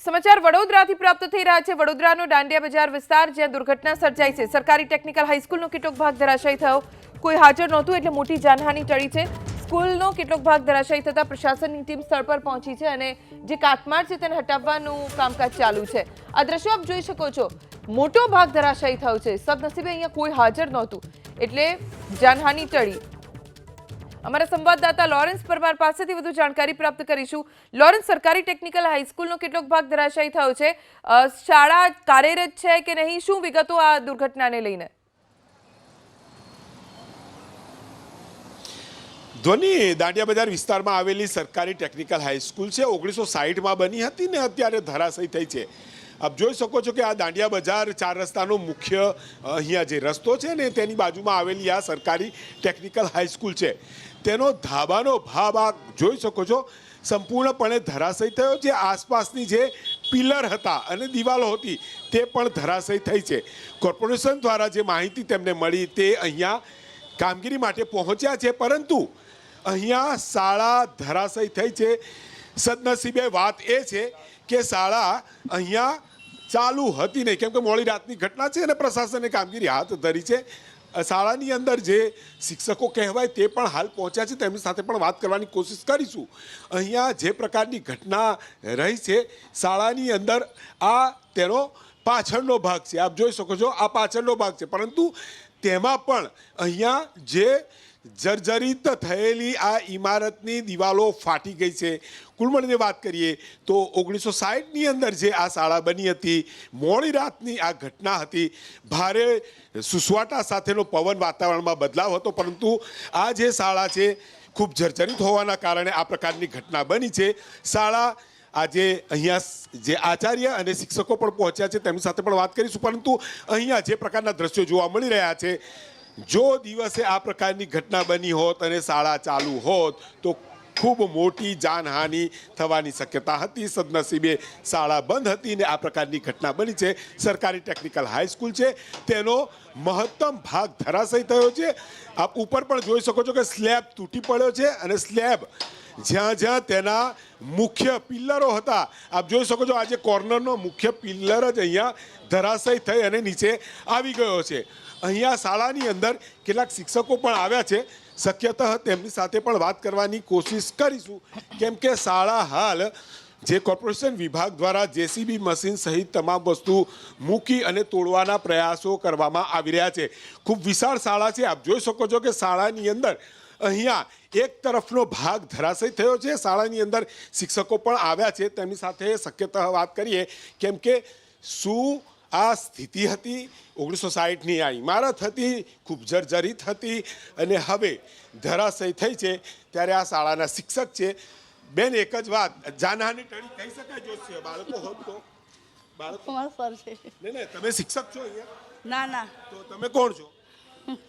સમાચાર વડોદરાથી પ્રાપ્ત થઈ રહ્યા છે। વડોદરાનો દાંડિયા બજાર વિસ્તાર જ્યાં દુર્ઘટના સર્જાઈ છે। સરકારી ટેકનિકલ હાઈસ્કૂલનો કેટલોક ભાગ ધરાશાયી થયો, કોઈ હાજર નહોતું એટલે મોટી જાનહાનિ ટળી છે। સ્કૂલનો કેટલોક ભાગ ધરાશાયી થતા પ્રશાસનની ટીમ સ્થળ પર પહોંચી છે અને જે કાટમાળ છે તેને હટાવવાનું કામકાજ ચાલુ છે। આ દ્રશ્યો આપ જોઈ શકો છો, મોટો ભાગ ધરાશાયી થયો છે। સદનસીબે અહીંયા કોઈ હાજર નહોતું એટલે જાનહાનિ ટળી। हमारा संवाददाता लॉरेंस परमार पासेथी વધુ જાણકારી પ્રાપ્ત કરીશું। लॉरेंस, सरकारी टेक्निकल हाईस्कूलનો કેટલોક ભાગ ધરાશાયી થયો છે, શાળા કાર્યરત છે કે નહીં, શું વિગતો આ દુર્ઘટનાને લઈને? ધ્વનિ, દાંડિયા બજાર વિસ્તારમાં આવેલી સરકારી ટેકનિકલ હાઈસ્કૂલ છે, 1960માં બની હતી ને અત્યારે ધરાશાયી થઈ છે। આપ જોઈ શકો છો કે આ દાંડિયા બજાર 4 રસ્તાનો મુખ્ય અહીંયા જે રસ્તો છે ને તેની બાજુમાં આવેલી આ સરકારી ટેકનિકલ હાઈસ્કૂલ છે, તેનો ધાબાનો ભાગ આ જોઈ શકો છો સંપૂર્ણપણે ધરાશાયી થયો છે। આસપાસની જે પિલર હતા અને દિવાલો હતી તે પણ ધરાશાયી થઈ છે। કોર્પોરેશન દ્વારા જે માહિતી તેમને મળી તે અહીંયા કામગીરી માટે પહોંચ્યા છે, પરંતુ અહીંયા શાળા ધરાશાયી થઈ છે। સદનસીબે વાત એ છે કે શાળા અહીંયા ચાલુ હતી નહીં, કેમ કે મોડી રાતની ઘટના છે અને પ્રશાસને કામગીરી હાથ ધરી છે। શાળાની અંદર જે શિક્ષકો કહેવાય તે પણ હાલ પહોંચ્યા છે, તેમની સાથે પણ વાત કરવાની કોશિશ કરીશું। અહીંયા જે પ્રકારની ઘટના રહી છે શાળાની અંદર આ તેનો પાછળનો ભાગ છે, આપ જોઈ શકો છો આ પાછળનો ભાગ છે, પરંતુ તેમાં પણ અહીંયા જે જર્જરિત થયેલી આ ઇમારતની દિવાલો ફાટી ગઈ છે। કુલ મળીને વાત કરીએ તો 1960ની અંદર જે આ શાળા બની હતી, મોડી રાતની આ ઘટના હતી, ભારે સુસવાટા સાથેનો પવન વાતાવરણમાં બદલાવ હતો, પરંતુ આ જે શાળા છે ખૂબ જર્જરિત હોવાના કારણે આ પ્રકારની ઘટના બની છે। શાળા આજે અહીંયા જે આચાર્ય અને શિક્ષકો પણ પહોંચ્યા છે તેમની સાથે પણ વાત કરીશું, પરંતુ અહીંયા જે પ્રકારના દ્રશ્યો જોવા મળી રહ્યા છે, જો દિવસે આ પ્રકારની ઘટના બની હોત અને શાળા ચાલુ હોત તો ખૂબ મોટી જાનહાનિ થવાની શક્યતા હતી। સદનસીબે શાળા બંધ હતી ને આ પ્રકારની ઘટના બની છે। સરકારી ટેકનિકલ હાઈસ્કૂલ છે તેનો મહત્તમ ભાગ ધરાશાયી થયો છે। આપ ઉપર પણ જોઈ શકો છો કે સ્લેબ તૂટી પડ્યો છે અને સ્લેબ જ્યાં જ્યાં તેના મુખ્ય પિલ્લરો હતા, આપ જોઈ શકો છો આજે કોર્નરનો મુખ્ય પિલ્લર જ અહીંયા ધરાશાયી થઈ અને નીચે આવી ગયો છે। અહીંયા શાળાની અંદર કેટલાક શિક્ષકો પણ આવ્યા છે, શક્યતઃ તેમની સાથે પણ વાત કરવાની કોશિશ કરીશું, કેમ કે શાળા હાલ જે કોર્પોરેશન વિભાગ દ્વારા જેસીબી મશીન સહિત તમામ વસ્તુ મૂકી અને તોડવાના પ્રયાસો કરવામાં આવી રહ્યા છે। ખૂબ વિશાળ શાળા છે, આપ જોઈ શકો છો કે શાળાની અંદર અહીંયા એક તરફનો ભાગ ધરાશાયી થયો છે। શાળાની અંદર શિક્ષકો પણ આવ્યા છે, તેમની સાથે શક્યતઃ વાત કરીએ, કેમ કે શું આ સ્થિતિ હતી, 1960ની આ ઇમારત હતી, ખૂબ જર્જરિત હતી અને હવે ધરાશાયી થઈ છે, ત્યારે આ શાળાના શિક્ષક છે। બેન, એક જ વાત, જાનહાનિ ટળી કહી શકાય? જો બાળકો હોત તો બાળકો ને તમે શિક્ષક છો અહીંયા? ના ના, તો તમે કોણ છો?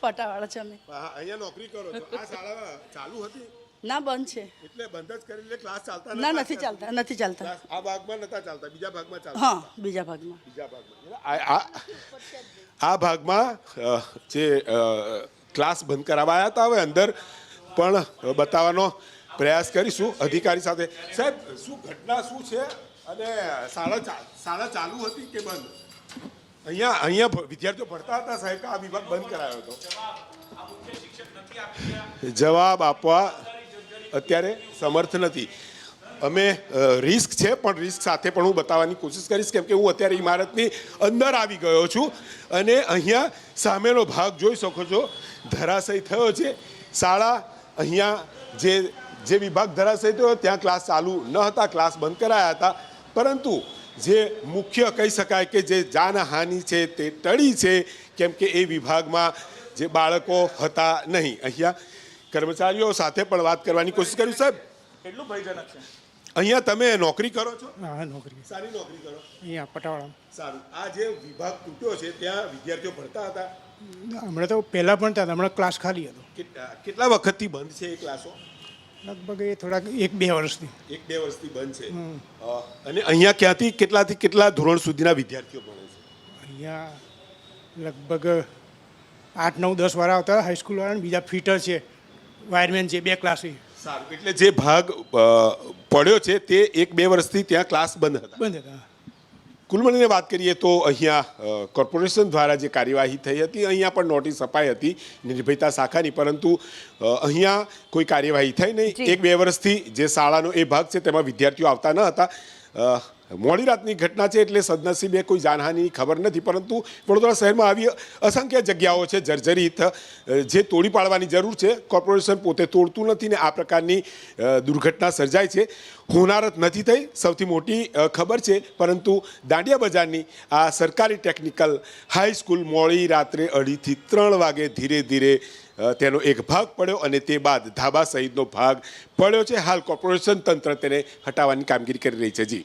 પટાવાળા છે અમે। હા, અહીંયા નોકરી કરો છો। આ શાળા ચાલુ હતી? ના, બંધ છે। એટલે બંધ જ કરી, એટલે ક્લાસ ચાલતા ના, નથી ચાલતા, નથી ચાલતા। આ ભાગમાં નતા ચાલતા, બીજા ભાગમાં ચાલતા? હા, બીજા ભાગમાં। બીજા ભાગમાં આ ભાગમાં જે ક્લાસ બંધ કરાવાયા હતા, હવે અંદર પણ બતાવવાનો પ્રયાસ કરીશું અધિકારી સાથે। સાહેબ, શું ઘટના શું છે અને શાળા ચાલુ હતી કે બંધ? અહીંયા વિદ્યાર્થીઓ ભણતા હતા સાહેબ, કે આ વિભાગ બંધ કરાયો હતો? જવાબ આપવા અત્યારે સમર્થ નથી। અમે રિસ્ક છે, પણ રિસ્ક સાથે પણ હું બતાવવાની કોશિશ કરીશ, કેમ કે હું અત્યારે ઇમારતની અંદર આવી ગયો છું અને અહીંયા સામેનો ભાગ જોઈ શકો છો ધરાશાયી થયો છે। શાળા અહીંયા જે વિભાગ ધરાશાયી થયો ત્યાં ક્લાસ ચાલુ ન હતા, ક્લાસ બંધ કરાયા હતા, પરંતુ જે મુખ્ય કહી શકાય કે જે જાનહાનિ છે તે ટળી છે, કેમ કે એ વિભાગમાં જે બાળકો હતા નહીં। અહીંયા કર્મચારીઓ સાથે પણ વાત કરવાની કોશિશ કરી। સાહેબ, કેટલું ભયજનક છે અહીંયા? તમે નોકરી કરો છો? હા, નોકરી। સારી નોકરી કરો? અહીંયા પટાવાળા। સારું। આ જે વિભાગ તૂટ્યો છે ત્યાં વિદ્યાર્થીઓ ભણતા હતા? હમણાં તો પહેલાં ભણતા હતા, હમણાં ક્લાસ ખાલી હતો। કેટલા વખતથી બંધ છે એ ક્લાસો? લગભગ એ થોડાક 1-2 વર્ષથી। 1-2 વર્ષથી બંધ છે। અને અહીંયા ક્યાંથી કેટલાથી કેટલા ધોરણ સુધીના વિદ્યાર્થીઓ ભણે છે? અહીંયા લગભગ 8-9-10 વાળા આવતા હાઈસ્કૂલ વાળા, બીજા ફિટર છે, વાયરમેન છે, 2 ક્લાસ છે। સારું, એટલે જે ભાગ પડ્યો છે તે 1-2 વર્ષથી ત્યાં ક્લાસ બંધ હતા. બંધ હતા. કુલ મળીને વાત કરીએ તો અહીંયા કોર્પોરેશન દ્વારા જે કાર્યવાહી થઈ હતી, અહીંયા પણ નોટિસ અપાઈ હતી નિર્ભયતા શાખાની, પરંતુ અહીંયા કોઈ કાર્યવાહી થઈ નહીં. જી. 1-2 વર્ષથી જે શાળાનો એ ભાગ છે તેમાં વિદ્યાર્થીઓ આવતા ન હતા. મોડી રાતની ઘટના છે એટલે સદનસીબે કોઈ જાનહાનિની ખબર નથી, પરંતુ વડોદરા શહેરમાં આવી અસંખ્ય જગ્યાઓ છે જર્જરિત, જે તોડી પાડવાની જરૂર છે. કોર્પોરેશન પોતે તોડતું નથી ને આ પ્રકારની દુર્ઘટના સર્જાય છે. હોનારત નથી થઈ, સૌથી મોટી ખબર છે, પરંતુ દાંડિયા બજારની આ સરકારી ટેકનિકલ હાઈસ્કૂલ મોડી રાત્રે 2:30થી 3 વાગે ધીરે ધીરે તેનો એક ભાગ પડ્યો અને તે બાદ ધાબા સહિતનો ભાગ પડ્યો છે. હાલ કોર્પોરેશન તંત્ર તેને હટાવવાની કામગીરી કરી રહી છે. જી.